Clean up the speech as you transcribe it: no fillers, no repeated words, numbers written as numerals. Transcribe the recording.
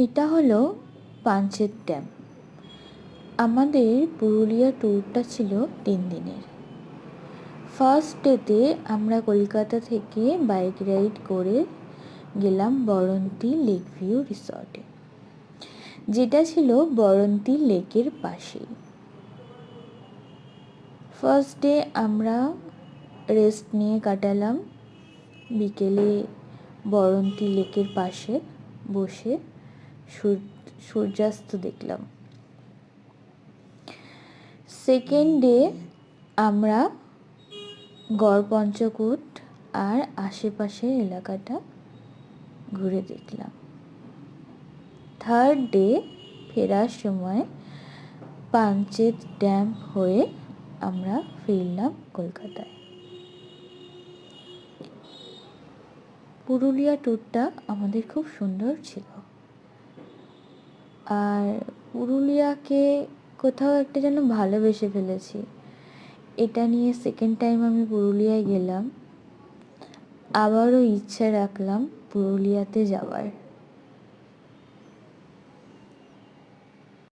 এটা হলো পাঞ্চেত ড্যাম। আমাদের পুরুলিয়া ট্যুরটা ছিল 3 দিনের। ফার্স্ট ডেতে আমরা কলকাতা থেকে বাইক রাইড করে গেলাম বরন্তী লেক ভিউ রিসর্টে, যেটা ছিল বরন্তী লেকের পাশেই। ফার্স্ট ডে আমরা রেস্ট নিয়ে কাটালাম। বিকেলে বরন্তী লেকের পাশে বসে সূর্যাস্ত দেখলাম। সেকেন্ড ডে আমরা গড়পঞ্চকোট আর আশেপাশের এলাকাটা ঘুরে দেখলাম। থার্ড ডে ফেরার সময় পাঞ্চেত ড্যাম হয়ে আমরা ফিরলাম কলকাতায়। পুরুলিয়া ট্যুরটা আমাদের খুব সুন্দর ছিল। আর পুরুলিয়াকে কোথাও একটা যেন ভালোবেসে ফেলেছি। এটা নিয়ে সেকেন্ড টাইম আমি পুরুলিয়ায় গেলাম। আবারও ইচ্ছা রাখলাম পুরুলিয়াতে যাওয়ার।